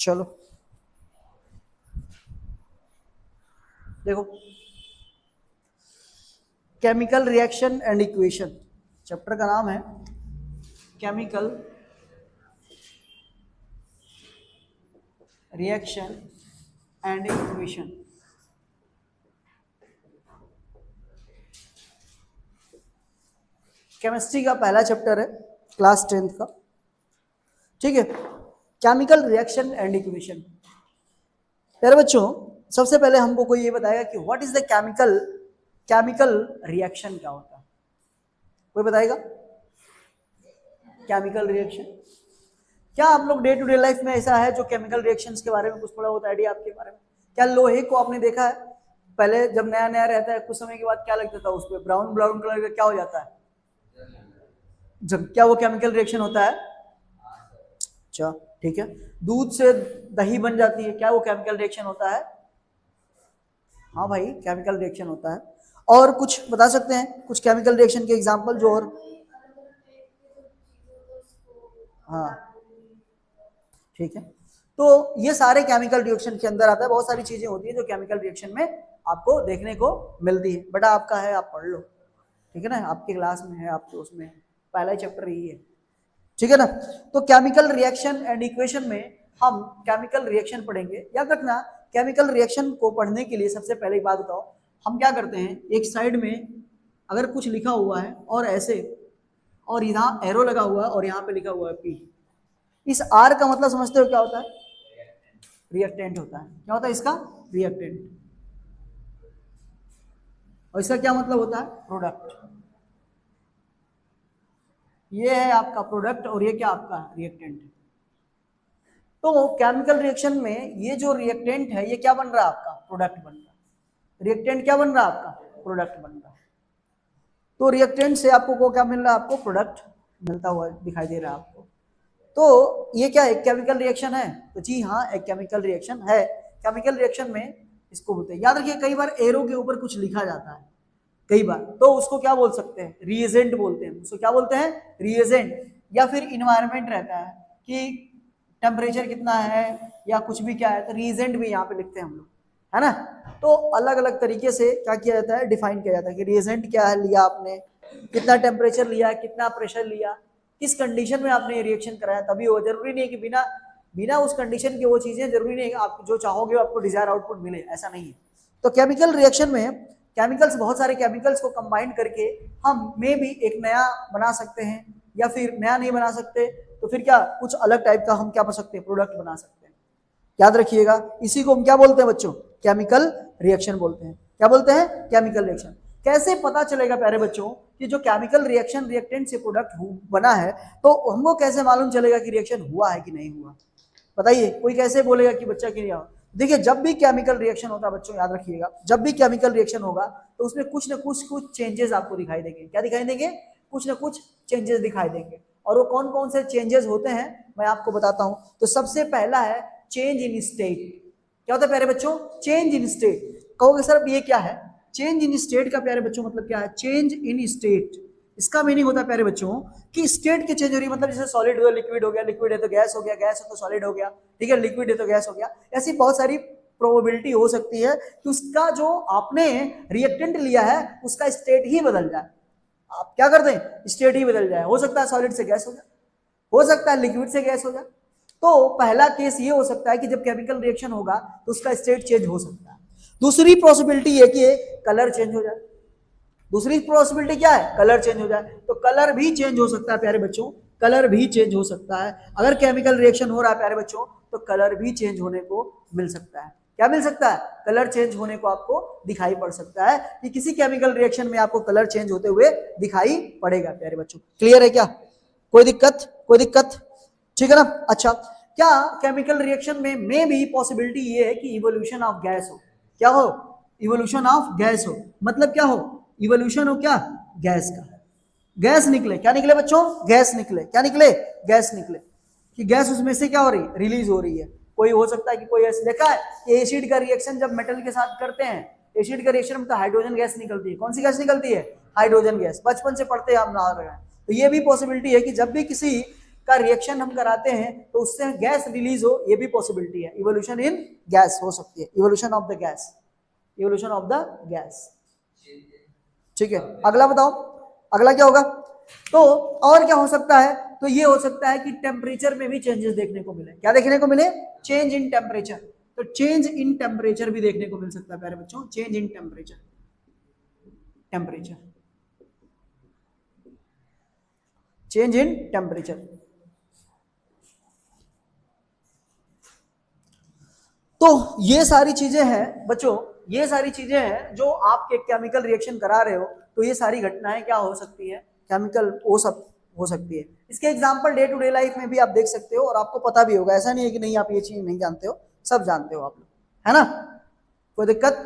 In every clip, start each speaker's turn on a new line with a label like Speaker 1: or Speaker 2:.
Speaker 1: चलो देखो, chemical reaction and equation, chapter का नाम है chemical reaction and equation. Chemistry का पहला चैप्टर है, क्लास 10th का, ठीक है। Chemical reaction and equation. प्यारे बच्चों, सबसे पहले हमको कोई ये बताएगा कि what is the chemical reaction क्या होता है? कोई बताएगा केमिकल रिएक्शन? क्या आप लोग डे टू डे लाइफ में ऐसा है जो केमिकल रिएक्शंस के बारे में कुछ थोड़ा बहुत आइडिया आपके बारे में? क्या लोहे को आपने देखा है? पहले जब नया नया रहता है कुछ समय के बाद क्या लगता था उस पर, ब्राउन ब्राउन कलर का क्या हो जाता है? जब क्या वो केमिकल रिएक्शन होता है? अच्छा ठीक है। दूध से दही बन जाती है, क्या वो केमिकल रिएक्शन होता है? हाँ भाई, केमिकल रिएक्शन होता है। और कुछ बता सकते हैं कुछ केमिकल रिएक्शन के एग्जांपल जो? और हाँ ठीक है, तो ये सारे केमिकल रिएक्शन के अंदर आता है। बहुत सारी चीजें होती है जो केमिकल रिएक्शन में आपको देखने को मिलती है। बेटा आपका है, आप पढ़ लो, ठीक है ना, आपके क्लास में है, आपके उसमें पहला चैप्टर यही है, ठीक है ना। तो केमिकल रिएक्शन एंड इक्वेशन में हम केमिकल रिएक्शन पढ़ेंगे। याद रखना, केमिकल रिएक्शन को पढ़ने के लिए सबसे पहले एक बात बताओ, हम क्या करते हैं, एक साइड में अगर कुछ लिखा हुआ है और ऐसे, और यहाँ एरो लगा हुआ है और यहाँ पे लिखा हुआ है पी, इस आर का मतलब समझते हो क्या होता है? रिएक्टेंट होता है। क्या होता है इसका? रिएक्टेंट। और इसका क्या मतलब होता है? प्रोडक्ट। ये है आपका प्रोडक्ट और ये क्या आपका रिएक्टेंट है। तो केमिकल रिएक्शन में ये जो रिएक्टेंट है ये क्या बन रहा है आपका? प्रोडक्ट बन रहा है। रिएक्टेंट क्या बन रहा है आपका? प्रोडक्ट बन रहा है। तो रिएक्टेंट से आपको क्या मिल रहा है? आपको प्रोडक्ट मिलता हुआ दिखाई दे रहा है आपको। तो ये क्या एक केमिकल रिएक्शन है? तो जी हाँ, एक केमिकल रिएक्शन है। केमिकल रिएक्शन में इसको बोलते हैं, याद रखिए, कई बार एरो के ऊपर कुछ लिखा जाता है कई बार, तो उसको क्या बोल सकते हैं? रिएजेंट बोलते हैं। उसको क्या बोलते हैं? रिएजेंट। या फिर इन्वायरमेंट रहता है कि टेम्परेचर कितना है या कुछ भी क्या है, तो रिएजेंट भी यहाँ पे लिखते हैं हम लोग, है ना। तो अलग अलग तरीके से क्या किया जाता है, डिफाइन किया जाता है कि रिएजेंट क्या है, लिया आपने, कितना टेम्परेचर लिया, कितना प्रेशर लिया, किस कंडीशन में आपने रिएक्शन कराया, तभी वो। जरूरी नहीं है कि बिना उस कंडीशन के वो चीजें, जरूरी नहीं है आप जो चाहोगे आपको डिजायर आउटपुट मिले, ऐसा नहीं है। तो केमिकल रिएक्शन में केमिकल्स, बहुत सारे केमिकल्स को कंबाइन करके हम मे भी एक नया बना सकते हैं, या फिर नया नहीं बना सकते तो फिर क्या कुछ अलग टाइप का हम क्या बना सकते हैं? प्रोडक्ट बना सकते हैं। याद रखिएगा, इसी को हम क्या बोलते हैं बच्चों? केमिकल रिएक्शन बोलते हैं। क्या बोलते हैं? Chemical reaction. कैसे पता चलेगा प्यारे बच्चों कि जो केमिकल रिएक्शन रिएक्टेंट से प्रोडक्ट बना है, तो हमको कैसे मालूम चलेगा कि रिएक्शन हुआ है कि नहीं हुआ? बताइए, कोई कैसे बोलेगा कि बच्चा कि नहीं? देखिए, जब भी केमिकल रिएक्शन होता है बच्चों, याद रखिएगा, जब भी केमिकल रिएक्शन होगा तो उसमें कुछ ना कुछ चेंजेस आपको दिखाई देंगे। क्या दिखाई देंगे? कुछ ना कुछ चेंजेस दिखाई देंगे। और वो कौन कौन से चेंजेस होते हैं मैं आपको बताता हूं। तो सबसे पहला है चेंज इन स्टेट। क्या होता है प्यारे बच्चों? Change in state. कहोगे सर ये क्या है? चेंज इन स्टेट का प्यारे बच्चों मतलब क्या है? चेंज इन स्टेट, इसका मीनिंग होता है प्यारे बच्चों कि स्टेट की चेंज हो रही है। मतलब जैसे सॉलिड हो लिक्विड हो गया, लिक्विड है तो गैस हो गया, गैस है तो सॉलिड हो गया, ठीक है, लिक्विड है तो गैस हो गया। ऐसी बहुत सारी प्रोबेबिलिटी हो सकती है कि उसका जो आपने रिएक्टेंट लिया है उसका स्टेट ही बदल जाए। आप क्या कर दें? स्टेट ही बदल जाए। हो सकता है सॉलिड से गैस हो जाए, हो सकता है लिक्विड से गैस हो जाए। तो पहला केस ये हो सकता है कि जब केमिकल रिएक्शन होगा तो उसका स्टेट चेंज हो सकता है। दूसरी पॉसिबिलिटी है कि कलर चेंज हो जाए। दूसरी पॉसिबिलिटी क्या है? कलर चेंज हो जाए। तो कलर भी चेंज हो सकता है प्यारे बच्चों, कलर भी चेंज हो सकता है। अगर केमिकल रिएक्शन हो रहा है प्यारे बच्चों तो कलर भी चेंज होने को मिल सकता है। क्या मिल सकता है? कलर चेंज होने को आपको दिखाई पड़ सकता है कि किसी केमिकल रिएक्शन में आपको कलर चेंज होते हुए दिखाई पड़ेगा प्यारे बच्चों। क्लियर है क्या? कोई दिक्कत? कोई दिक्कत? ठीक है ना। अच्छा, क्या केमिकल रिएक्शन में मे भी पॉसिबिलिटी ये है कि इवोल्यूशन ऑफ गैस हो? क्या हो? इवोल्यूशन ऑफ गैस हो। मतलब क्या हो? इवोल्यूशन हो क्या? गैस का। गैस निकले, क्या निकले बच्चों? गैस निकले। क्या निकले? गैस निकले। कि गैस उसमें से क्या हो रही? रिलीज हो रही है। कोई हो सकता है कि कोई ऐसे देखा है कि एसिड का रिएक्शन जब मेटल के साथ करते हैं, एसिड का रिएक्शन में तो हाइड्रोजन गैस निकलती है। कौन सी गैस निकलती है? Hydrogen gas. बचपन से पढ़ते हैं हम ना रहे हैं। तो ये भी पॉसिबिलिटी है कि जब भी किसी का रिएक्शन हम कराते हैं तो उससे गैस रिलीज हो, ये भी पॉसिबिलिटी है, इवोल्यूशन इन गैस हो सकती है, evolution of the gas, evolution of the gas. ठीक है, अगला बताओ, अगला क्या होगा? तो और क्या हो सकता है? तो ये हो सकता है कि टेम्परेचर में भी चेंजेस देखने को मिले। क्या देखने को मिले? Change in temperature. तो चेंज इन टेम्परेचर भी देखने को मिल सकता है प्यारे बच्चों, change in temperature, temperature, change in temperature. तो ये सारी चीजें हैं बच्चों, ये सारी चीजें हैं जो आपके केमिकल रिएक्शन करा रहे हो, तो ये सारी घटनाएं क्या हो सकती है? केमिकल वो सब हो सकती है। इसके example day to day life में भी आप देख सकते हो और आपको पता भी होगा, ऐसा नहीं है कि नहीं आप ये चीज नहीं जानते हो, सब जानते हो आप लोग, है ना? कोई दिक्कत,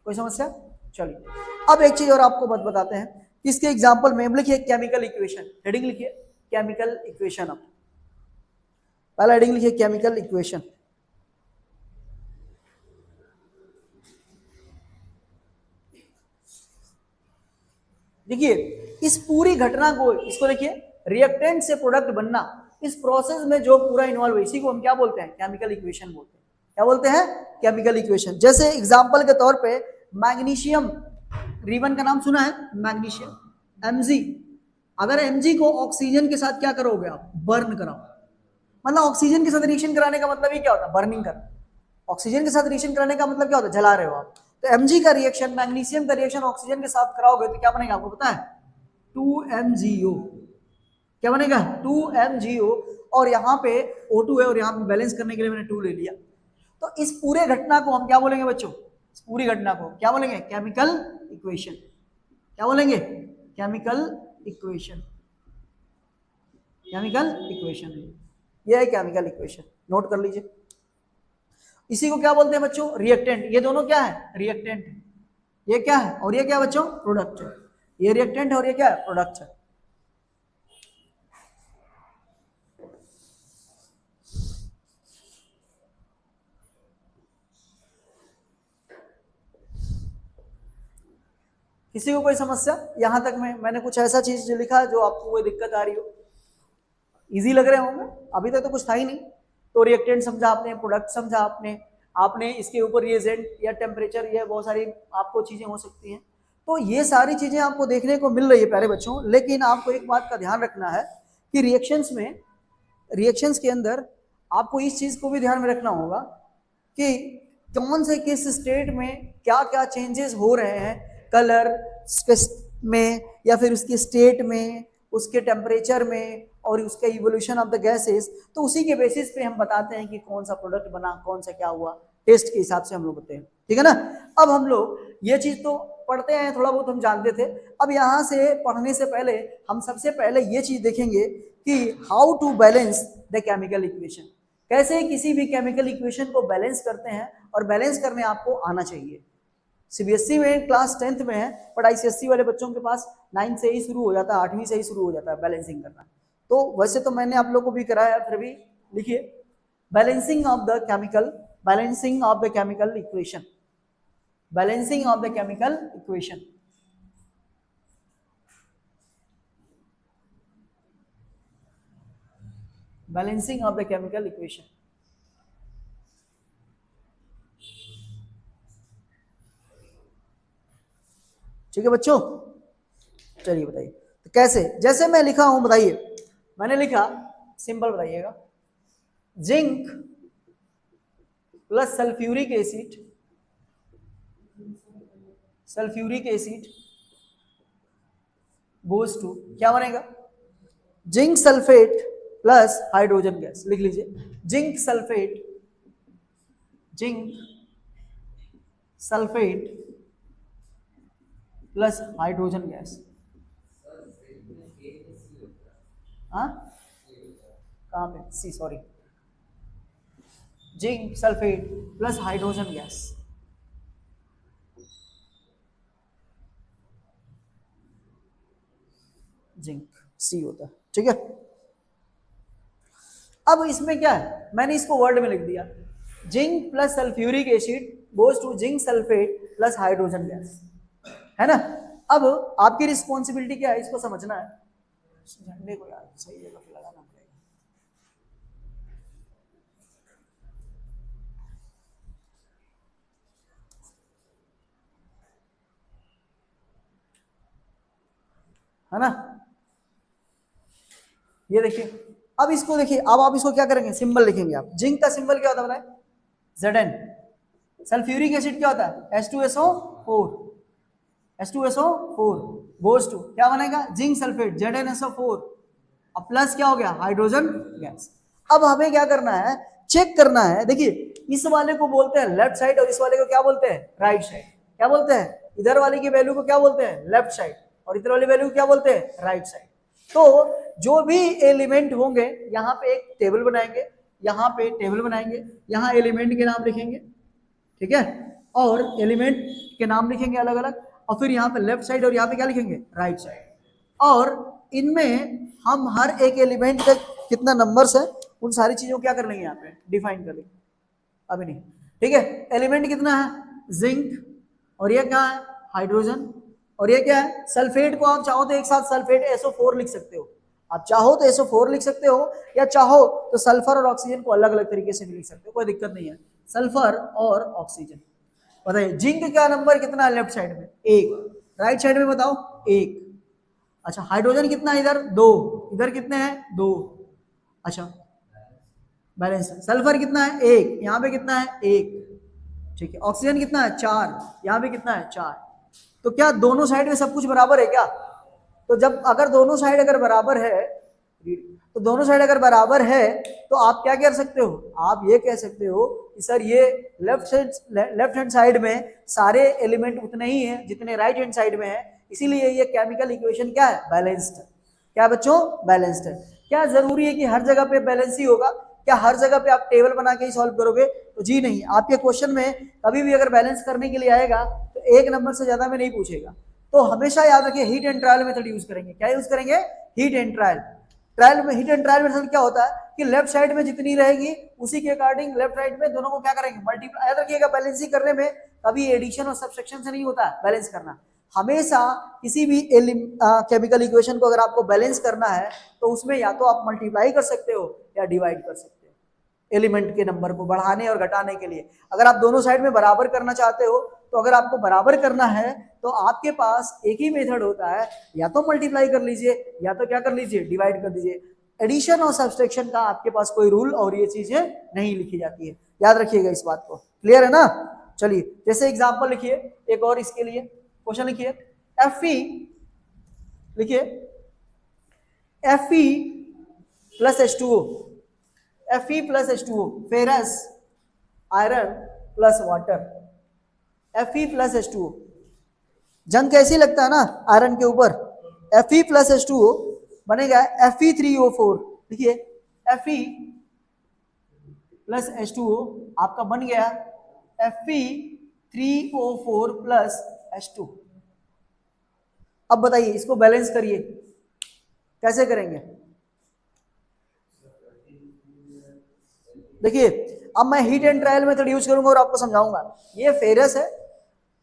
Speaker 1: कोई समस्या? चलिए अब एक चीज और आपको बताते हैं, इसके एग्जाम्पल में लिखिए केमिकल इक्वेशन, हेडिंग लिखिए केमिकल इक्वेशन। अब पहला हेडिंग लिखिए केमिकल इक्वेशन। देखिए इस पूरी घटना को, इसको देखिए, रिएक्टेंट से प्रोडक्ट बनना, इस प्रोसेस में जो पूरा इन्वॉल्व है, इसी को हम क्या बोलते हैं? केमिकल इक्वेशन बोलते हैं। क्या बोलते हैं? Chemical equation. जैसे एग्जांपल के तौर पे मैग्नीशियम रिबन का नाम सुना है? मैग्नीशियम Mg, अगर Mg को ऑक्सीजन के साथ क्या करोगे आप? बर्न कराओ, मतलब ऑक्सीजन के साथ रिएक्शन कराने का मतलब ये क्या होता है? बर्निंग करना। ऑक्सीजन के साथ रिएक्शन कराने का मतलब क्या होता है? जला रहे हो आप। तो Mg का रिएक्शन, मैग्नीशियम का रिएक्शन ऑक्सीजन के साथ कराओगे तो क्या बनेगा आपको पता है? 2MgO। क्या बनेगा? 2MgO। और यहाँ पे O2 है और यहाँ पे बैलेंस करने के लिए मैंने 2 ले लिया। तो इस पूरे घटना को हम क्या बोलेंगे बच्चों? इस पूरी घटना को क्या बोलेंगे? Chemical equation. क्या बोलेंगे? Chemical equation, chemical equation. ये है केमिकल इक्वेशन, नोट कर लीजिए। इसी को क्या बोलते हैं बच्चों? रिएक्टेंट। ये दोनों क्या है? रिएक्टेंट। ये क्या है और ये क्या है बच्चों? प्रोडक्ट है। ये रिएक्टेंट है और ये क्या है? प्रोडक्ट है। किसी को कोई समस्या? यहां तक में मैंने कुछ ऐसा चीज लिखा जो आपको कोई दिक्कत आ रही हो? इजी लग रहे होंगे, अभी तक तो कुछ था ही नहीं। तो रिएक्टेंट समझा आपने, प्रोडक्ट समझा आपने, आपने इसके ऊपर रिएजेंट या टेम्परेचर, ये बहुत सारी आपको चीजें हो सकती हैं। तो ये सारी चीजें आपको देखने को मिल रही है प्यारे बच्चों, लेकिन आपको एक बात का ध्यान रखना है कि रिएक्शंस में, रिएक्शंस के अंदर आपको इस चीज को भी ध्यान में रखना होगा कि कौन से किस स्टेट में क्या क्या चेंजेस हो रहे हैं, कलर में या फिर उसके स्टेट में, उसके टेम्परेचर में और उसका इवोल्यूशन ऑफ द गैसेस। तो उसी के बेसिस पे हम बताते हैं कि कौन सा प्रोडक्ट बना, कौन सा क्या हुआ, टेस्ट के हिसाब से हम लोग बताते हैं। ठीक है ना? अब हम लोग ये चीज तो पढ़ते हैं, थोड़ा बहुत हम जानते थे। अब यहाँ से पढ़ने से पहले हम सबसे पहले ये चीज देखेंगे कि how to balance the chemical equation, कैसे किसी भी केमिकल इक्वेशन को बैलेंस करते हैं, और बैलेंस करने आपको आना चाहिए। सीबीएसई में क्लास 10th में है, बट आईसीएसई वाले बच्चों के पास 9 से ही शुरू हो जाता है, 8वीं से ही शुरू हो जाता है बैलेंसिंग करना। तो वैसे तो मैंने आप लोग को भी कराया, फिर भी लिखिए balancing of the chemical, balancing of the chemical equation, balancing of the chemical equation. Balancing of the chemical equation. ठीक है बच्चों? चलिए बताइए तो कैसे, जैसे मैं लिखा हूं बताइए, मैंने लिखा सिंपल बताइएगा, zinc plus sulphuric acid, sulphuric acid goes to, क्या बनेगा? Zinc sulphate plus hydrogen gas. लिख लीजिए, zinc sulphate, zinc sulphate plus hydrogen gas. हाँ कहाँ पे? See, sorry, zinc sulphate plus hydrogen gas. Zinc सी होता है। ठीक है? अब इसमें क्या है, मैंने इसको वर्ड में लिख दिया, zinc plus sulphuric acid goes to zinc sulphate plus hydrogen gas, है ना? अब आपकी रिस्पॉन्सिबिलिटी क्या है, इसको समझना है। झंडे को यार सही जगह पे लगाना पड़ेगा। है ना। ये देखिए, अब इसको देखिए, अब आप इसको क्या करेंगे, सिंबल लिखेंगे आप। जिंक का सिंबल क्या होता है बताए, Zn। सल्फ्यूरिक एसिड क्या होता है, H2SO4, H2SO4 गोज टू क्या बनेगा, जिंक सल्फेट, ZnSO4, अब प्लस क्या हो गया, हाइड्रोजन गैस। अब हमें क्या करना है, चेक करना है। देखिए इस वाले को बोलते हैं लेफ्ट साइड और इस वाले को क्या बोलते हैं, राइट साइड। क्या बोलते हैं, इधर वाले की वैल्यू को क्या बोलते हैं, लेफ्ट साइड, और इधर वाली वैल्यू को क्या बोलते हैं, राइट साइड। तो जो भी एलिमेंट होंगे यहाँ पे एक टेबल बनाएंगे, यहाँ पे टेबल बनाएंगे, यहाँ एलिमेंट के नाम लिखेंगे, ठीक है, और एलिमेंट के नाम लिखेंगे अलग अलग, और फिर यहाँ पे लेफ्ट साइड और यहाँ पे क्या लिखेंगे, राइट साइड। और इनमें हम हर एक एलिमेंट का कितना नंबर्स है उन सारी चीजों को क्या कर लेंगे, यहाँ पे डिफाइन कर लेंगे, अभी नहीं, ठीक है। एलिमेंट कितना है, जिंक, और ये क्या है, हाइड्रोजन, और ये क्या है, सल्फेट को आप चाहो तो एक साथ सल्फेट SO4 लिख सकते हो, आप चाहो तो SO4 लिख सकते हो, या चाहो तो सल्फर और ऑक्सीजन को अलग अलग तरीके से भी लिख सकते हो, कोई दिक्कत नहीं है, सल्फर और ऑक्सीजन। बताइए जिंक का नंबर कितना है लेफ्ट साइड में, 1, राइट साइड में बताओ 1। अच्छा हाइड्रोजन कितना है इधर, 2, इधर कितने हैं, 2, अच्छा बैलेंस। सल्फर कितना है, 1, यहाँ पे कितना है, 1, ठीक है। ऑक्सीजन कितना है, 4, यहाँ पे कितना है, 4। तो क्या दोनों साइड में सब कुछ बराबर है क्या, तो जब अगर दोनों साइड अगर बराबर है, तो दोनों साइड अगर बराबर है तो आप क्या कर सकते हो, आप ये कह सकते हो कि सर ये लेफ्ट हैंड साइड में सारे एलिमेंट उतने ही हैं जितने राइट हैंड साइड में है, इसीलिए ये केमिकल इक्वेशन क्या है, बैलेंस्ड है। क्या बच्चों, बैलेंस्ड है। क्या जरूरी है कि हर जगह पे बैलेंस ही होगा, क्या हर जगह पे आप टेबल बना के ही सॉल्व करोगे, तो जी नहीं। आपके क्वेश्चन में कभी भी अगर बैलेंस करने के लिए आएगा तो 1 नंबर से ज्यादा में नहीं पूछेगा। तो हमेशा याद रखिए heat and trial method use करेंगे। क्या यूज करेंगे, हीट एंड ट्रायल। ट्रायल में हीट एंड ट्रायल मेथड क्या होता है कि लेफ्ट साइड में जितनी रहेगी उसी के अकॉर्डिंग लेफ्ट राइट में दोनों को क्या करेंगे, मल्टीप्लाई। याद रखिएगा बैलेंसिंग करने में कभी एडिशन और सब्सट्रैक्शन से नहीं होता बैलेंस करना। हमेशा किसी भी केमिकल इक्वेशन को अगर आपको बैलेंस करना है तो उसमें या तो आप मल्टीप्लाई कर सकते हो या डिवाइड कर सकते हो एलिमेंट के नंबर को बढ़ाने और घटाने के लिए। अगर आप दोनों साइड में बराबर करना चाहते हो तो अगर आपको बराबर करना है तो आपके पास एक ही मेथड होता है, या तो मल्टीप्लाई कर लीजिए या तो क्या कर लीजिए, डिवाइड कर दीजिए। एडिशन और सब्सट्रैक्शन का आपके पास कोई रूल और ये चीजें नहीं लिखी जाती है, याद रखिएगा इस बात को। क्लियर है ना। चलिए जैसे एग्जांपल लिखिए एक और, इसके लिए क्वेश्चन लिखिए, Fe लिखिए, Fe plus H2O, Fe plus H2O, ferrous iron plus water, Fe plus H2O। जंग कैसी लगता है ना आयरन के ऊपर, Fe प्लस H2O बनेगा Fe3O4। देखिए Fe प्लस H2O आपका बन गया Fe3O4 प्लस H2। अब बताइए इसको बैलेंस करिए, कैसे करेंगे। देखिए अब मैं heat and trial method use करूंगा और आपको समझाऊंगा। ये फेरस है,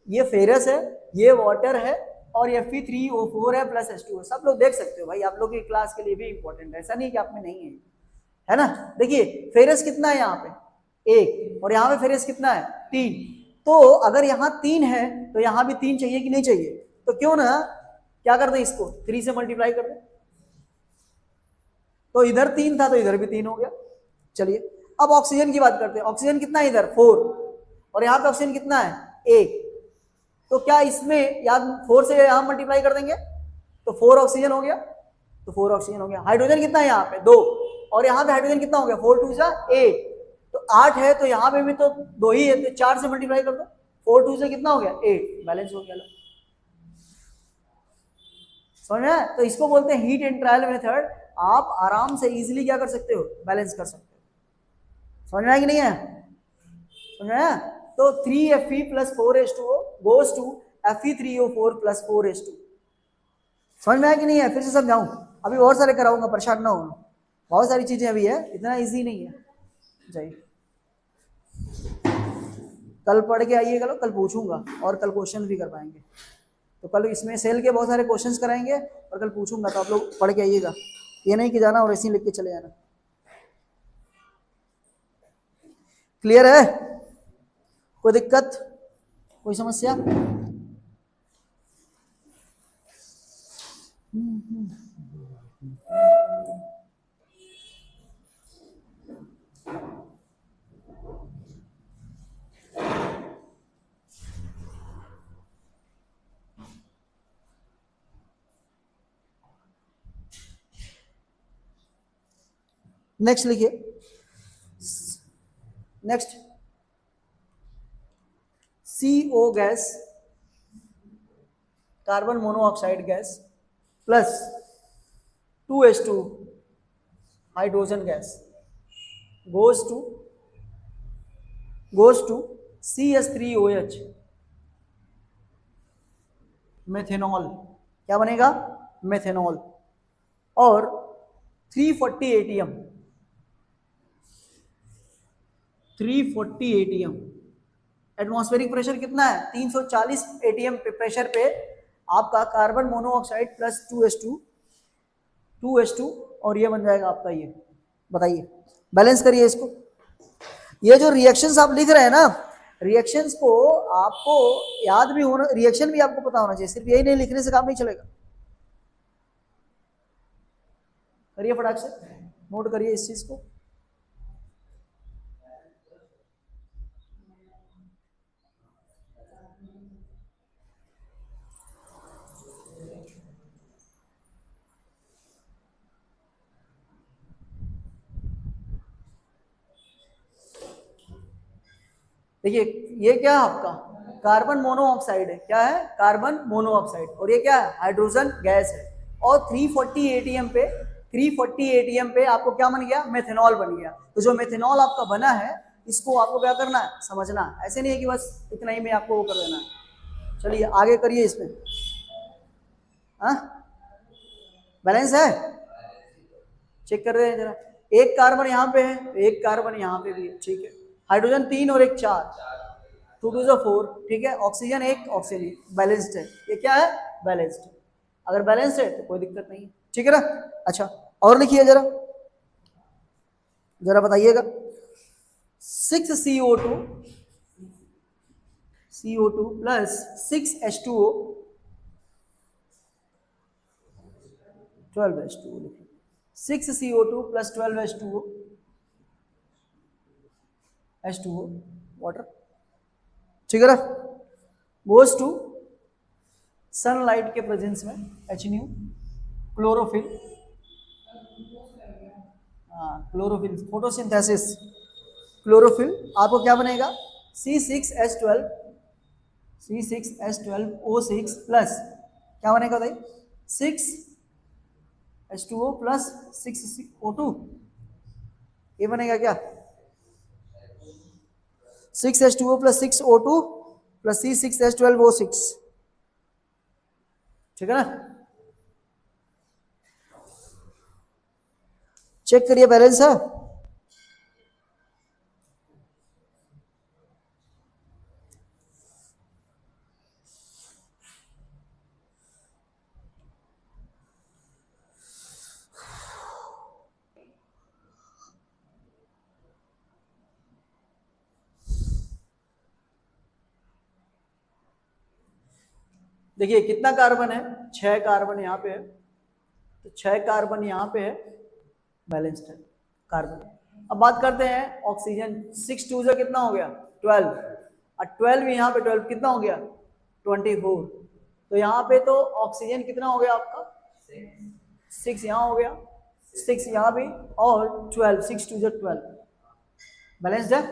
Speaker 1: ये फेरस है, ये वाटर है, और ये Fe3O4 है प्लस H2O। सब लोग देख सकते हो भाई, आप लोग की क्लास के लिए भी इंपॉर्टेंट है, ऐसा नहीं कि आप में नहीं है ना। देखिए फेरस कितना है यहाँ पे 1, और यहाँ पे फेरस कितना है 3। तो अगर यहाँ 3 है तो यहाँ भी 3 चाहिए कि नहीं चाहिए, तो क्यों ना क्या कर दे, इसको 3 से मल्टीप्लाई कर दे, तो इधर 3 था तो इधर भी 3 हो गया। चलिए अब ऑक्सीजन की बात करते हैं। ऑक्सीजन कितना है इधर 4, और यहाँ पे ऑक्सीजन कितना है 1। तो क्या इसमें याद 4 से यहाँ मल्टीप्लाई कर देंगे तो 4 ऑक्सीजन हो गया, तो 4 ऑक्सीजन हो गया। हाइड्रोजन कितना है यहाँ पे 2, और यहाँ पे हाइड्रोजन कितना हो गया 4 2 8, तो 8 है, तो यहाँ पे भी तो 2 ही है, तो 4 से मल्टीप्लाई कर दो, 4 2 से कितना हो गया 8, बैलेंस हो गया। समझ में। तो इसको बोलते हैं हीट एंड ट्रायल मेथड। आप आराम से इजीली क्या कर सकते हो, बैलेंस कर सकते हो। समझ में आया कि नहीं है, समझ में आया। तो 3Fe plus 4H2O goes to Fe3O4 plus 4H2। समझ में आया कि नहीं है, फिर से समझाऊं, अभी और सारे कराऊंगा, परेशान ना हो, बहुत सारी चीजें अभी है, इतना इजी नहीं है। जाइए कल पढ़ के आइएगा, कल पूछूंगा और कल क्वेश्चन भी कर पाएंगे। तो कल इसमें सेल के बहुत सारे क्वेश्चंस कराएंगे और कल पूछूंगा, तो आप लोग पढ़ के आइएगा, ये नहीं कि जाना और ऐसे ही लिख के चले जाना। क्लियर है, कोई दिक्कत, कोई समस्या? नेक्स्ट लिखिए, next CO gas, carbon monoxide gas plus 2H2 hydrogen gas goes to CS3OH methanol. क्या बनेगा? मेथेनॉल। और 340 ATM 340 ATM एटमॉस्फेरिक प्रेशर कितना है? 340 ATM प्रेशर पे आपका कार्बन मोनोऑक्साइड प्लस 2H2 और ये बन जाएगा आपका ये। बताइए, बैलेंस करिए इसको। ये जो रिएक्शंस आप लिख रहे हैं ना, रिएक्शंस को आपको याद भी होना, रिएक्शन भी आपको पता होना चाहिए, सिर्फ यही नहीं लिखने से काम नहीं चलेगा। करिए फटाक से, नोट करिए इस चीज को। देखिए ये क्या है आपका? कार्बन मोनोऑक्साइड है। क्या है? Carbon monoxide. और ये क्या है? हाइड्रोजन गैस है। और 340 ATM पे आपको क्या बन गया? मेथेनॉल बन गया। तो जो मेथेनॉल आपका बना है, इसको आपको क्या करना है? समझना है। ऐसे नहीं है कि बस इतना ही में आपको वो कर देना है। चलिए आगे करिए इसमें। हाँ, बैलेंस है? चेक कर रहे हैं जरा। एक कार्बन यहाँ पे है, एक कार्बन यहाँ पे भी है, ठीक है। हाइड्रोजन 3 और 1 4, 2 2 जो 4, ठीक है। ऑक्सीजन 1, ऑक्सीजन 1, बैलेंस्ड है। ये क्या है? बैलेंस्ड। अगर बैलेंस्ड है तो कोई दिक्कत नहीं है, ठीक है ना। अच्छा, और लिखिए जरा, जरा बताइएगा। 6 CO2 प्लस 6 H2O 12 H2O लिखिए। 6 CO2 प्लस 12 H2O वाटर, ठीक है ना। गोज टू सनलाइट के प्रेजेंस में HNU, chlorophyll, chlorophyll photosynthesis, chlorophyll आपको क्या बनेगा? C6H12O6 प्लस क्या बनेगा भाई? 6H2O प्लस 6CO2, ये बनेगा क्या? 6H2O plus 6O2 plus C6H12O6, ठीक है ना। चेक करिए, बैलेंस है? देखिए कितना कार्बन है? 6 कार्बन यहाँ पे है, तो 6 कार्बन यहाँ पे है, बैलेंस्ड है कार्बन। अब बात करते हैं ऑक्सीजन। 6 2 से कितना हो गया? 12, और 12 यहाँ पे 12 कितना हो गया? 24। तो यहाँ पे तो ऑक्सीजन कितना हो गया आपका? 6 यहाँ हो गया, 6 यहाँ भी, और 12, 6 2 से 12, बैलेंस्ड है?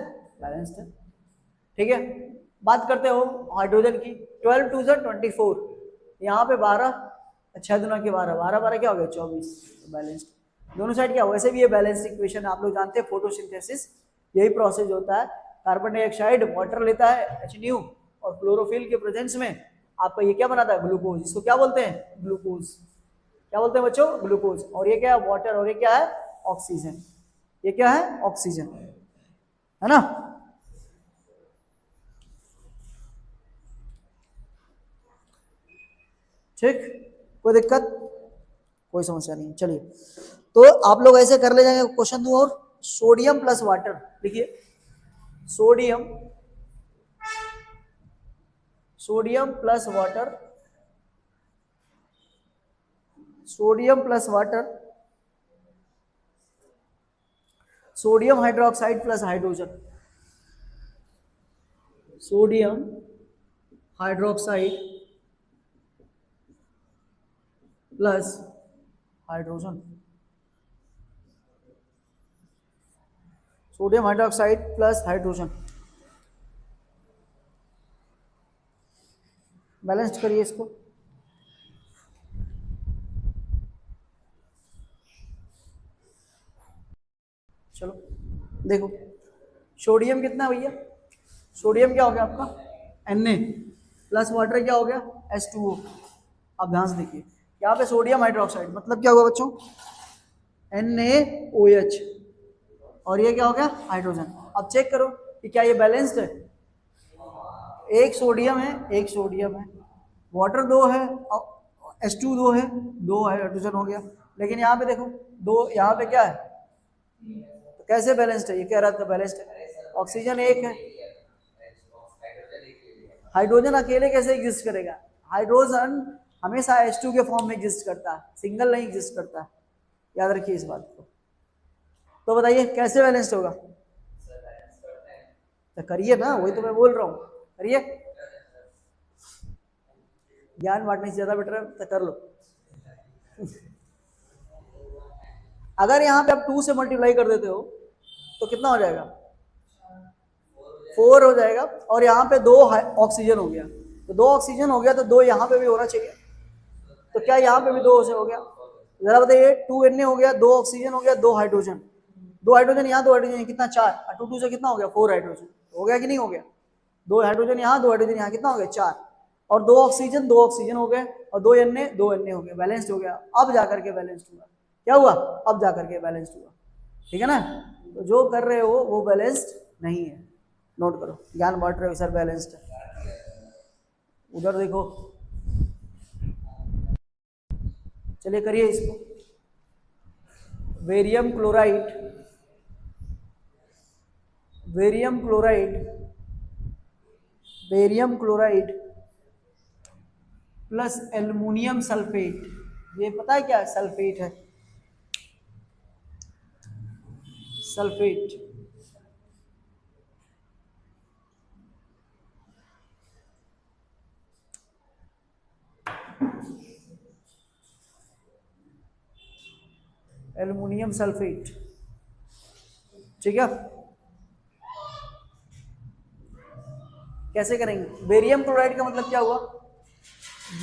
Speaker 1: बैलेंस्ड है, ठीक है। बात करते हो हाइड्रोजन की। 12 2 से 24, यहाँ पे 12, 6 दुना के 12, 12 12 क्या हो गया? 24, बैलेंस्ड। दोनों साइड क्या? वैसे भी ये बैलेंस इक्वेशन आप लोग जानते हैं, फोटोसिंथेसिस यही प्रोसेस होता है। कार्बन डाइऑक्साइड वाटर लेता है HNU, और क्लोरोफिल के प्रेजेंस में आपका ये क्या बनाता है? ग्लूकोज। इसको क्या बोलते हैं? ग्लूकोज। क्या बोलते हैं बच्चों? ग्लूकोज। और ये क्या है? वाटर। और ये क्या है? ऑक्सीजन। ये क्या है? ऑक्सीजन, है ना। ठीक, कोई दिक्कत, कोई समस्या नहीं। चलिए, तो आप लोग ऐसे कर ले जाएंगे। क्वेश्चन 2 और, सोडियम प्लस वाटर लिखिए। Sodium plus water, sodium plus water, sodium hydroxide plus hydrogen, sodium hydroxide plus hydrogen. Sodium hydroxide plus hydrogen, balanced करिए इसको। चलो देखो सोडियम कितना है भैया, सोडियम क्या हो गया आपका Na प्लस वाटर क्या हो गया H2O। अब ध्यान से देखिए यहाँ पे सोडियम हाइड्रोक्साइड मतलब क्या हुआ बच्चों, NaOH, और ये क्या हो गया हाइड्रोजन। अब चेक करो कि क्या ये बैलेंस्ड है, एक सोडियम है एक सोडियम है, वाटर दो है H2 दो है, दो हाइड्रोजन हो गया। लेकिन यहाँ पे देखो दो, यहाँ पे क्या है, तो कैसे बैलेंस्ड है, ये कह रहा था बैलेंस्ड है, ऑक्सीजन एक है, हाइड्रोजन अकेले कैसे एग्जिस्ट करेगा, हाइड्रोजन हमेशा H2 के फॉर्म में एग्जिस्ट करता है, सिंगल नहीं एग्जिस्ट करता है, याद रखिए इस बात को। तो बताइए कैसे बैलेंस्ड होगा, तो करिए ना, वही तो मैं बोल रहा हूँ, करिए, ज्ञान बांटने से ज्यादा बेटर है, तो कर लो। अगर यहाँ पे आप 2 से मल्टीप्लाई कर देते हो तो कितना हो जाएगा, 4 हो जाएगा, और यहाँ पे 2 ऑक्सीजन हो गया, तो 2 ऑक्सीजन हो गया, तो 2 यहाँ पे भी होना चाहिए, तो क्या यहाँ पे भी 2 से हो गया, जरा बताइए 2Na हो गया, 2 ऑक्सीजन हो गया, 2 हाइड्रोजन, 2 हाइड्रोजन यहाँ, 2 हाइड्रोजन कितना 4, 2 से कितना हो गया 4 हाइड्रोजन, हो गया कि नहीं हो गया, 2 हाइड्रोजन यहाँ 2 हाइड्रोजन यहाँ कितना हो गया 4, और 2 ऑक्सीजन 2 ऑक्सीजन हो गए, और 2 Na हो गए, बैलेंस्ड हो गया। अब जाकर के बैलेंस्ड हुआ, क्या हुआ, अब जाकर के बैलेंस्ड हुआ, ठीक है ना। तो जो कर रहे हो वो बैलेंस्ड नहीं है, नोट करो, ज्ञान बांट रहे हो सर बैलेंस्ड है। उधर देखो, चलिए करिए इसको, वेरियम chloride, वेरियम chloride, वेरियम chloride plus aluminium sulphate, ये पता है क्या सल्फेट है, सल्फेट, एल्युमिनियम सल्फेट, ठीक है। कैसे करेंगे, बेरियम क्लोराइड का मतलब क्या हुआ,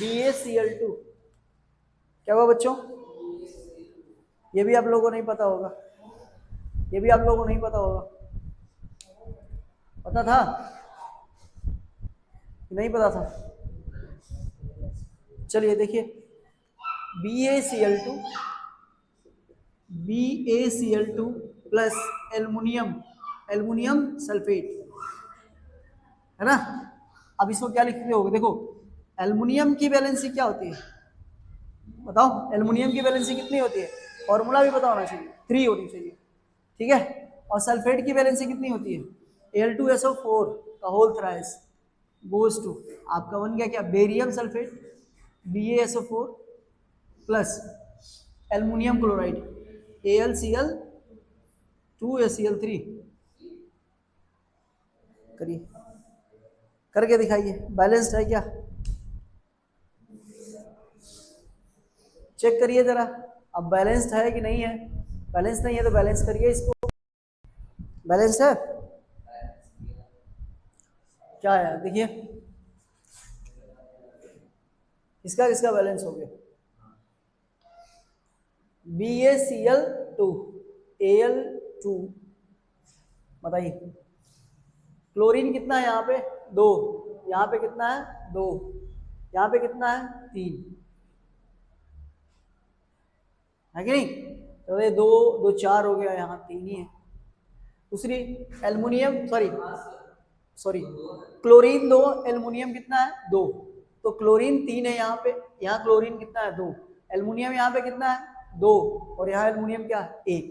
Speaker 1: BaCl2, क्या हुआ बच्चों, ये भी आप लोगों को नहीं पता होगा, ये भी आप लोगों को नहीं पता होगा, पता था नहीं पता था, चलिए देखिए BaCl2, BaCl2 plus aluminium, aluminium sulphate, है ना। अब इसको क्या लिखते हो, देखो एल्युमिनियम की वैलेंसी क्या होती है, बताओ एल्युमिनियम की वैलेंसी कितनी होती है, फॉर्मूला भी पता होना चाहिए, 3 होनी चाहिए, ठीक है। और सल्फेट की वैलेंसी कितनी होती है, Al2SO4 का होल थ्राइस गोज टू, आपका बन गया क्या barium sulphate, BaSO4 plus aluminium chloride AlCl2ACl3, करिए, करके दिखाइए, बैलेंस्ड है क्या, चेक करिए जरा, अब बैलेंस्ड है कि नहीं है, बैलेंस नहीं है तो बैलेंस करिए इसको, बैलेंस है, क्या है देखिए, इसका किसका बैलेंस हो गया, BaCl2 Al2, बताइए क्लोरीन कितना है यहाँ पे 2, यहाँ पे कितना है 2, यहाँ पे कितना है 3, है कि नहीं, तो ये 2 2 4 हो गया, यहाँ 3 ही है। दूसरी एल्युमिनियम, सॉरी क्लोरीन 2, एल्युमिनियम कितना है 2, तो क्लोरीन 3 है यहाँ पे, यहाँ क्लोरीन कितना है 2, एल्युमिनियम यहाँ पे कितना है 2, और यहाँ एल्युमिनियम क्या है 1,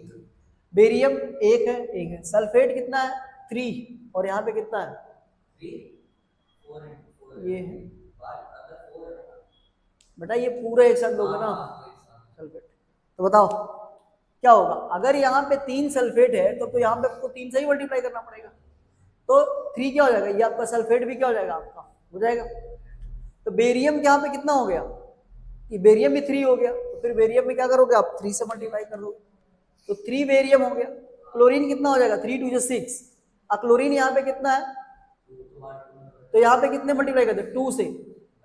Speaker 1: बेरियम 1 है, सल्फेट कितना है 3, और यहाँ पे कितना है ये है बेटा, ये पूरे एक साथ दोगे ना सल्फेट, तो बताओ क्या होगा, अगर यहाँ पे 3 सल्फेट है तो यहाँ पे आपको 3 से ही मल्टीप्लाई करना पड़ेगा, तो 3 क्या हो जाएगा, ये आपका सल्फेट भी क्या हो जाएगा आपका हो जाएगा, तो बेरियम यहाँ पे कितना हो गया, ये बेरियम भी 3 हो गया, तो फिर बेरियम में क्या करोगे आप 3 से मल्टीप्लाई कर दोगे, तो 3 बेरियम हो गया, क्लोरीन कितना हो जाएगा 3 2 6, क्लोरीन यहाँ पे कितना है, तो यहाँ पे कितने मल्टीप्लाई करते 2 से,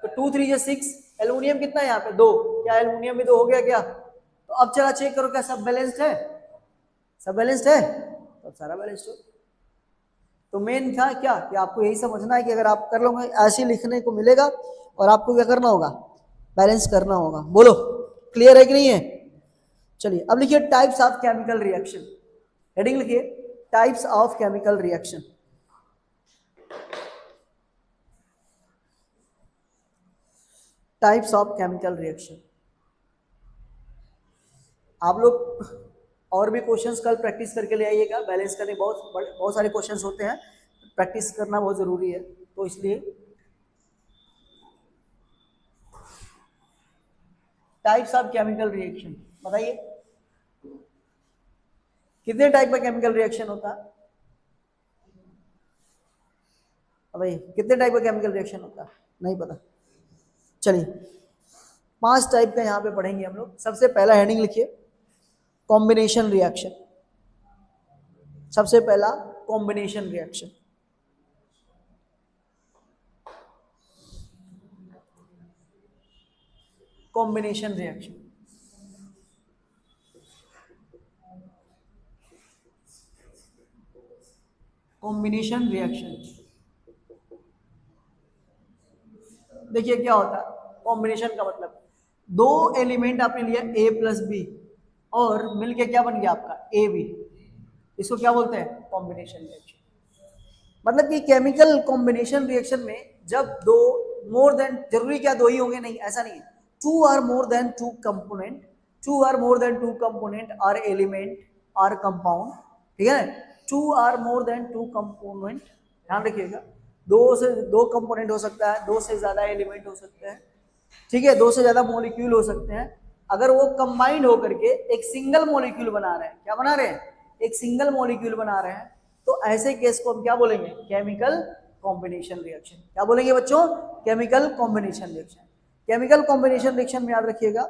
Speaker 1: तो 2 3 6, एल्यूमिनियम कितना है यहाँ पे 2, क्या एल्यूमिनियम भी 2 हो गया क्या, तो अब चला चेक करो क्या सब बैलेंस्ड है, सब बैलेंस्ड है, तो सारा बैलेंस्ड हो। तो मेन था क्या कि आपको यही समझना है कि अगर आप कर लोगे ऐसे लिखने को मिलेगा और आपको क्या करना होगा, बैलेंस करना होगा। बोलो क्लियर है कि नहीं है। चलिए अब लिखिए types of chemical reaction, heading लिखिए types of chemical reaction. Types of chemical reaction, आप लोग और भी क्वेश्चंस कल प्रैक्टिस करके ले आइएगा, बैलेंस करने बहुत सारे क्वेश्चंस होते हैं, प्रैक्टिस करना बहुत जरूरी है, तो इसलिए टाइप्स ऑफ केमिकल रिएक्शन बताइए कितने टाइप का केमिकल रिएक्शन होता है, बताइए कितने टाइप का केमिकल रिएक्शन होता है, नहीं पता। चलिए 5 टाइप का यहाँ पे पढ़ेंगे हम लोग। सबसे पहला हेडिंग लिखिए कॉम्बिनेशन रिएक्शन, सबसे पहला combination reaction. Combination reaction, combination reaction देखिए क्या होता है। कॉम्बिनेशन का मतलब 2 एलिमेंट आपने लिया A प्लस बी और मिलके क्या बन गया आपका ए बी, इसको क्या बोलते हैं कॉम्बिनेशन रिएक्शन। मतलब कि केमिकल कॉम्बिनेशन रिएक्शन में जब दो मोर देन, जरूरी क्या 2 ही होंगे, नहीं ऐसा नहीं है, 2 or more than 2 component, 2 or more than 2 component or element or compound, ठीक है। 2 आर मोर देन 2 कंपोनेंट, ध्यान रखिएगा 2 कंपोनेंट हो सकता है, 2 से ज्यादा एलिमेंट हो सकते हैं, ठीक है, 2 से ज्यादा मॉलिक्यूल हो सकते हैं। अगर वो कंबाइंड होकर के एक सिंगल मॉलिक्यूल बना रहे हैं, क्या बना रहे हैं, एक सिंगल मॉलिक्यूल बना रहे हैं, तो ऐसे केस को हम क्या बोलेंगे केमिकल कॉम्बिनेशन रिएक्शन। क्या बोलेंगे बच्चों, chemical combination reaction. Chemical combination reaction में याद रखिएगा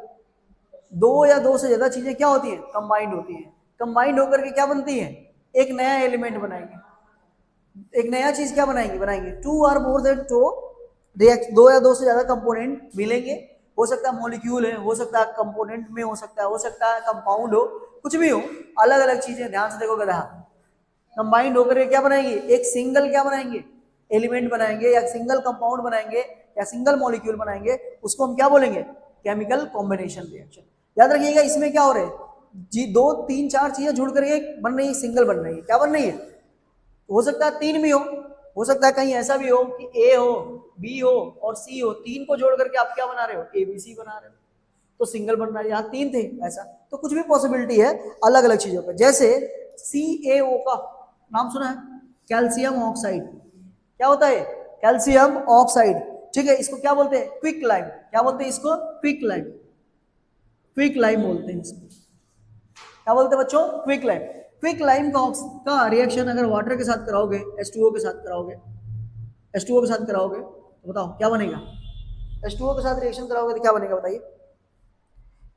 Speaker 1: 2 या 2 से ज्यादा चीजें क्या होती हैं, कंबाइंड होती हैं। कंबाइंड होकर के क्या बनती है, एक नया एलिमेंट बनाएंगे, एक नया चीज क्या बनाएंगे 2 आर मोर देन 2 रिएक्ट, 2 या 2 से ज्यादा कंपोनेंट मिलेंगे, हो सकता है मॉलिक्यूल है, हो सकता है कंपोनेंट में हो सकता है कंपाउंड हो, कुछ भी हो, अलग अलग चीजें, ध्यान से देखो गधा। कंबाइंड होकर क्या बनाएंगे, एक सिंगल क्या बनाएंगे एलिमेंट बनाएंगे, या सिंगल कंपाउंड बनाएंगे, या सिंगल मॉलिक्यूल बनाएंगे, उसको हम क्या बोलेंगे केमिकल कॉम्बिनेशन रिएक्शन। याद रखिएगा इसमें क्या हो रहा है जी, 2 3 4 चीजें जुड़ करके बन रही है, सिंगल बन रही है, क्या बन रही है, हो सकता है 3 भी हो सकता है कहीं ऐसा भी हो कि ए हो, बी हो और सी हो, 3 को जोड़ करके आप क्या बना रहे हो, ABC बना रहे हो, तो सिंगल बन रहा है, यहाँ 3 थे ऐसा, तो कुछ भी पॉसिबिलिटी है अलग अलग चीजों पर। जैसे CaO का नाम सुना है, कैल्शियम ऑक्साइड, क्या होता है कैल्शियम ऑक्साइड, ठीक है, इसको क्या बोलते हैं क्विक लाइम, क्या बोलते हैं इसको क्विक लाइम, क्विक लाइम बोलते हैं इसको, क्या बोलते हैं बच्चों क्विक लाइम। क्विक लाइम का रिएक्शन अगर वाटर के साथ कराओगे, H2O के साथ कराओगे, H2O के साथ कराओगे तो बताओ क्या बनेगा, H2O के साथ रिएक्शन कराओगे तो क्या बनेगा बताइए।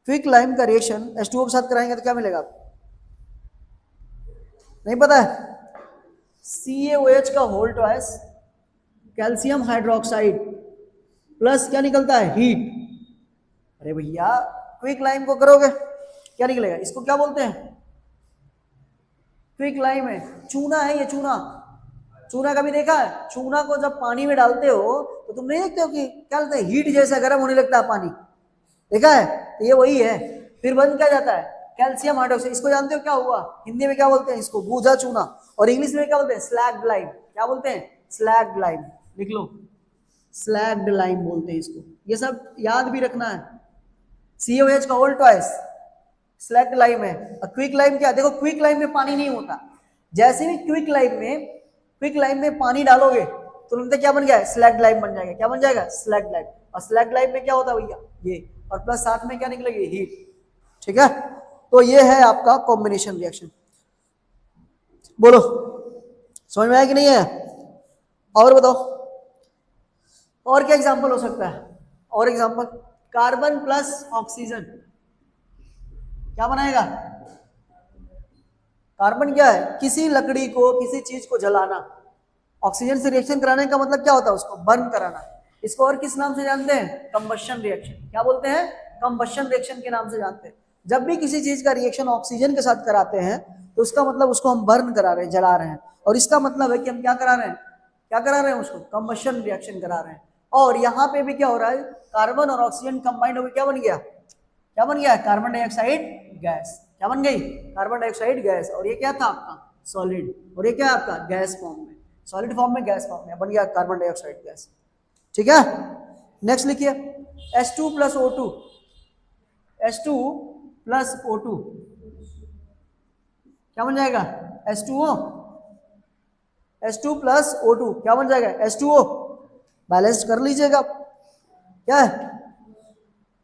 Speaker 1: क्विक लाइम का रिएक्शन H2O के साथ कराएंगे तो क्या मिलेगा आपको, नहीं पता है, CaOH का whole twice calcium hydroxide plus क्या निकलता है हीट। अरे भैया क्विक लाइम को करोगे क्या निकलेगा, इसको क्या बोलते हैं क्विक लाइम है, चूना है ये, चूना कभी देखा है, चूना को जब पानी में डालते हो तो तुम नहीं देखते हो कि क्या लगता है हीट जैसा गर्म होने लगता है पानी, देखा है, तो ये वही है, फिर बन क्या जाता है कैल्शियम हाइड्रोक्साइड। इसको जानते हो क्या हुआ, हिंदी में क्या बोलते हैं इसको भूजा चूना, और इंग्लिश में क्या बोलते हैं स्लैग्ड लाइम, क्या बोलते हैं स्लैग्ड लाइम, लिख लो स्लैग्ड लाइम बोलते हैं इसको, ये सब याद भी रखना है। CaOH का होल ट्वाइस स्लैग्ड लाइम है, और क्विक लाइम क्या, देखो क्विक लाइम में पानी नहीं होता, जैसे भी क्विक लाइम में पानी डालोगे तुरंत क्या बन गया स्लैग्ड लाइम बन जाएगा, क्या बन जाएगा स्लैग्ड लाइम, और स्लैग्ड लाइम में क्या होता है भैया ये, और प्लस साथ में क्या निकलेगी हीट, ठीक है। तो ये है आपका कॉम्बिनेशन रिएक्शन। बोलो समझ में आया कि नहीं है, और बताओ और क्या एग्जांपल हो सकता है, और एग्जांपल कार्बन प्लस ऑक्सीजन क्या बनाएगा, कार्बन क्या है? किसी लकड़ी को, किसी चीज को जलाना। ऑक्सीजन से रिएक्शन कराने का मतलब क्या होता है? उसको बर्न कराना। इसको और किस नाम से जानते हैं? Combustion reaction. क्या बोलते हैं? कंबशन रिएक्शन के नाम से जानते हैं। जब भी किसी चीज का रिएक्शन ऑक्सीजन के साथ कराते हैं तो उसका मतलब उसको हम बर्न करा रहे हैं, जला रहे हैं, और इसका मतलब है कि हम क्या करा रहे हैं? क्या करा रहे हैं? उसको कंबशन रिएक्शन करा रहे हैं। और यहाँ पे भी क्या हो रहा है? कार्बन और ऑक्सीजन कंबाइंड होकर क्या बन गया? क्या बन गया? Carbon dioxide gas. क्या बन गई? Carbon dioxide gas. और ये क्या था आपका? सॉलिड। और ये क्या है आपका? गैस फॉर्म में, सॉलिड फॉर्म में, गैस फॉर्म में बन गया कार्बन डाइऑक्साइड गैस। ठीक है, नेक्स्ट लिखिए H2 plus O2। H2 plus O2 क्या बन जाएगा? H2O। H2 प्लस O2 क्या बन जाएगा? H2O। बैलेंस कर लीजिएगा। क्या है?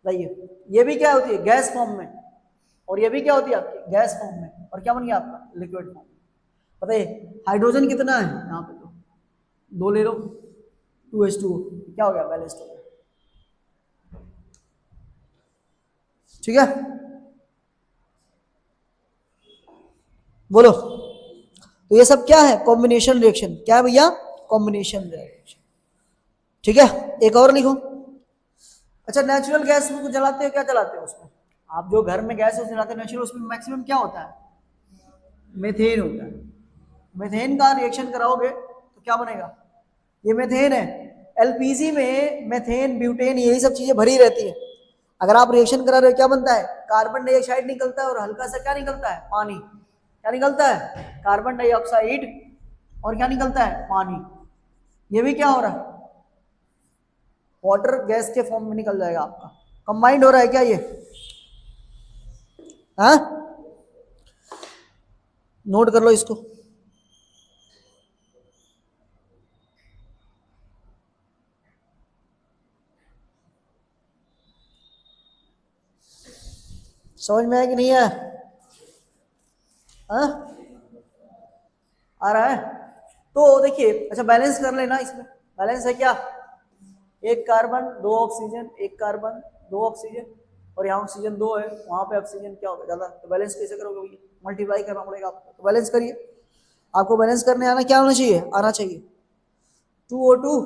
Speaker 1: बताइए, ये भी क्या होती है? गैस फॉर्म में। और ये भी क्या होती है आपकी? गैस फॉर्म में। और क्या बन गया आपका? लिक्विड फॉर्म में। बताइए हाइड्रोजन कितना है यहाँ पे? तो 2 ले लो, 2H2O। क्या हो गया? बैलेंस्ड हो गया। ठीक है, बोलो। तो ये सब क्या है? Combination reaction. क्या है भैया? Combination reaction. ठीक है, एक और लिखो। अच्छा, नेचुरल गैस में जलाते हैं, क्या जलाते हैं उसमें? आप जो घर में गैस जलाते हैं नेचुरल, उसमें मैक्सिमम क्या होता है? मेथेन होता है। मेथेन का रिएक्शन कराओगे तो क्या बनेगा? ये मेथेन है। एलपीजी में मेथेन, ब्यूटेन, यही सब चीजें भरी रहती है। अगर आप रिएक्शन करा रहे हो क्या बनता है? कार्बन डाइऑक्साइड निकलता है और हल्का सा क्या निकलता है? पानी। क्या निकलता है? Carbon dioxide. और क्या निकलता है? पानी। ये भी क्या हो रहा है? वाटर गैस के फॉर्म में निकल जाएगा आपका। कंबाइंड हो रहा है क्या ये? हाँ, नोट कर लो इसको। समझ में आया कि नहीं है? हाँ, आ रहा है? तो देखिए, अच्छा बैलेंस कर लेना इसमें। बैलेंस है क्या? एक कार्बन, 2 ऑक्सीजन, एक कार्बन, 2 ऑक्सीजन, और यहाँ ऑक्सीजन 2 है, वहां पे ऑक्सीजन क्या होगा? ज्यादा। तो बैलेंस कैसे करोगे भैया? मल्टीप्लाई करना पड़ेगा आपको। तो बैलेंस करिए। आपको बैलेंस करने आना क्या होना चाहिए? आना चाहिए 2O2।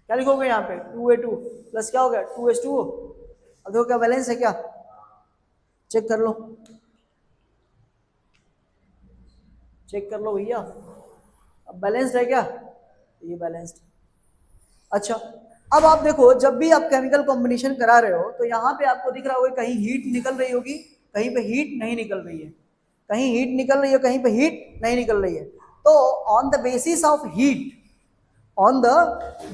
Speaker 1: क्या लिखोगे यहाँ पे? 2A2 प्लस क्या हो गया? 2H2O। अब देखो क्या बैलेंस है क्या? चेक कर लो, चेक कर लो भैया। अब बैलेंस्ड है क्या? ये बैलेंस्ड। अच्छा, अब आप देखो, जब भी आप केमिकल कॉम्बिनेशन करा रहे हो तो यहाँ पे आपको दिख रहा होगा कहीं हीट निकल रही होगी, कहीं पे हीट नहीं निकल रही है, कहीं हीट निकल रही है, कहीं पे हीट नहीं निकल रही है। तो on the basis of heat, on the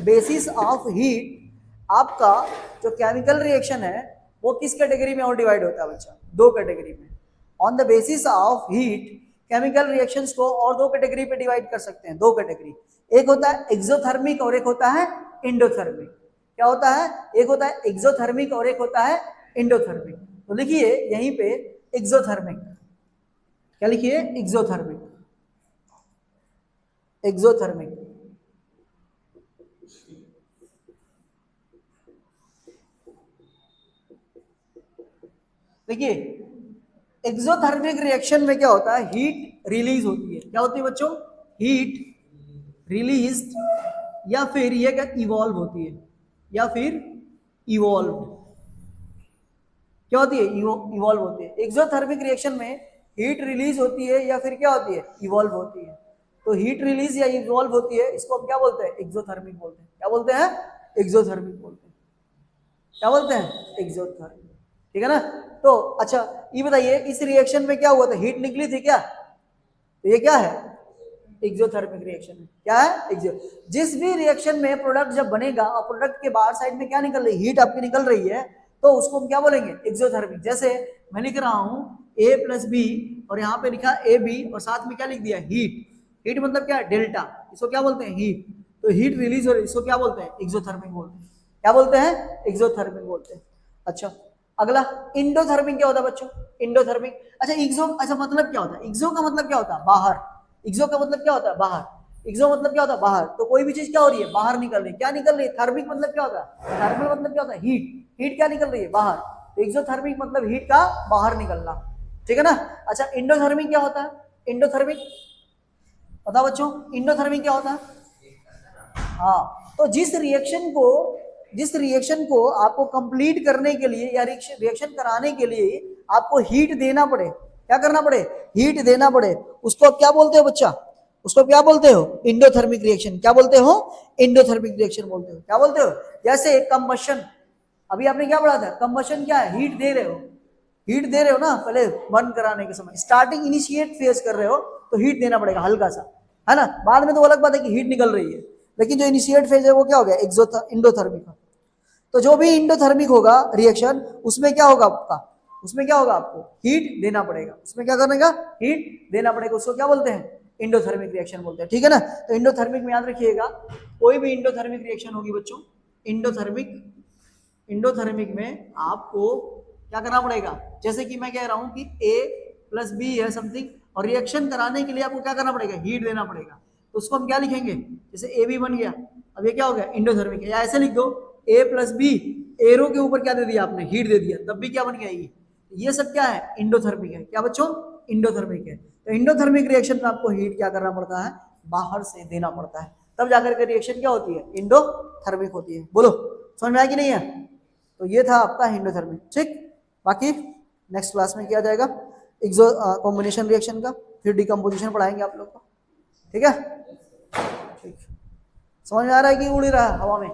Speaker 1: basis of heat आपका जो केमिकल रिएक्शन है वो किस कैटेगरी में और डिवाइड होता है बच्चा? 2 कैटेगरी में। On the basis of heat chemical reactions को और 2 कैटेगरी पे डिवाइड कर सकते हैं। 2 कैटेगरी, एक होता है एक्सोथर्मिक और एक होता है इंडोथर्मिक। क्या होता है? एक होता है एक्सोथर्मिक और एक होता है इंडोथर्मिक। तो लिखिए यहीं पे एक्सोथर्मिक। क्या लिखिए? एक्सोथर्मिक। एक्सोथर्मिक। देखिए एक्सोथर्मिक रिएक्शन में क्या होता है? हीट रिलीज होती है। क्या होती है बच्चों? हीट रिलीज, या फिर ये क्या? इवॉल्व होती है, या फिर इवॉल्व। क्या होती है? इवॉल्व होती है। एक्सोथर्मिक रिएक्शन में हीट रिलीज होती है या फिर क्या होती है? इवॉल्व होती है। तो हीट रिलीज या इवॉल्व होती है, इसको हम क्या बोलते हैं? एक्सोथर्मिक बोलते हैं। क्या बोलते हैं? एक्सोथर्मिक बोलते हैं। क्या बोलते हैं? एक्सोथर्मिक। ठीक है ना? तो अच्छा ये बताइए, इस रिएक्शन में क्या हुआ था? हीट निकली थी क्या? तो ये क्या है? एक्सोथर्मिक रिएक्शन है। क्या है? जिस भी रिएक्शन में प्रोडक्ट जब बनेगा और प्रोडक्ट के बाहर साइड में क्या निकल रही है? हीट आपकी निकल रही है, तो उसको हम क्या बोलेंगे? एक्सोथर्मिक। जैसे मैं लिख रहा हूं A प्लस बी और यहाँ पे लिखा AB और साथ में क्या लिख दिया? हीट। हीट मतलब क्या? डेल्टा। इसको क्या बोलते हैं? हीट। तो हीट रिलीज हो रही है, इसको क्या बोलते हैं? एक्सोथर्मिक बोलते हैं। क्या बोलते हैं? एक्सोथर्मिक बोलते हैं। अच्छा, अगला इंडोथर्मिक क्या होता है बच्चों? इंडोथर्मिक। अच्छा एक्सो, अच्छा मतलब क्या होता है? एक्सो का मतलब क्या होता है? बाहर। एक्सो का मतलब क्या होता है? बाहर। एक्सो मतलब क्या होता है? बाहर। तो कोई भी चीज क्या हो रही है? बाहर निकल रही है। क्या निकल रही है? थर्मिक मतलब क्या होता है? थर्मल मतलब क्या होता है? हीट। हीट क्या निकल रही है? बाहर। तो एक्सोथर्मिक मतलब हीट का बाहर निकलना। ठीक है ना। अच्छा इंडोथर्मिक क्या होता है? इंडोथर्मिक पता बच्चों, इंडोथर्मिक क्या होता है? हाँ, तो जिस रिएक्शन को आपको कंप्लीट करने के लिए या रिएक्शन कराने के लिए आपको हीट देना पड़े, क्या करना पड़े? हीट देना पड़े, उसको आप क्या बोलते हो बच्चा? उसको क्या बोलते हो? Endothermic reaction. क्या बोलते हो? इंडोथर्मिक रिएक्शन बोलते हो। क्या बोलते हो? जैसे कंबशन, अभी आपने क्या पढ़ा था? कंबशन क्या है? हीट दे रहे हो, हीट दे रहे हो ना, पहले बर्न कराने के समय स्टार्टिंग इनिशिएट फेज कर रहे हो तो हीट देना पड़ेगा हल्का सा, है ना। बाद में तो अलग बात है कि हीट निकल रही है, लेकिन जो इनिशिएट फेज है वो क्या हो गया? इंडोथर्मिक। तो जो भी इंडोथर्मिक होगा रिएक्शन, उसमें क्या होगा आपका? उसमें क्या होगा? आपको हीट देना पड़ेगा। उसमें क्या करने का? हीट देना पड़ेगा। उसको क्या बोलते हैं? इंडोथर्मिक रिएक्शन बोलते हैं, ठीक है ना। तो इंडोथर्मिक में याद रखिएगा, कोई भी इंडोथर्मिक रिएक्शन होगी बच्चों, इंडोथर्मिक में आपको क्या करना पड़ेगा? जैसे कि मैं कह रहा हूं कि A + B है समथिंग, और रिएक्शन कराने के लिए आपको क्या करना पड़ेगा? हीट देना पड़ेगा। तो उसको हम क्या लिखेंगे? जैसे AB बन गया, अब ये क्या हो गया? इंडोथर्मिक है। या ऐसे लिख दो A + B, एरो के ऊपर क्या दे दिया आपने? हीट दे दिया, तब भी क्या बन गया? ये सब क्या है? इंडोथर्मिक है। क्या बच्चों? इंडोथर्मिक है। तो इंडोथर्मिक रिएक्शन में आपको हीट क्या करना पड़ता है? बाहर से देना पड़ता है, तब जाकर के रिएक्शन क्या होती है? इंडोथर्मिक होती है। बोलो समझ में आया कि नहीं है? तो ये था आपका इंडोथर्मिक, ठीक। बाकी नेक्स्ट क्लास में किया जाएगा कॉम्बिनेशन रिएक्शन का, फिर डिकम्पोजिशन पढ़ाएंगे आप लोग को, ठीक है। ठीक, समझ में आ रहा है कि उड़ ही रहा है हवा में?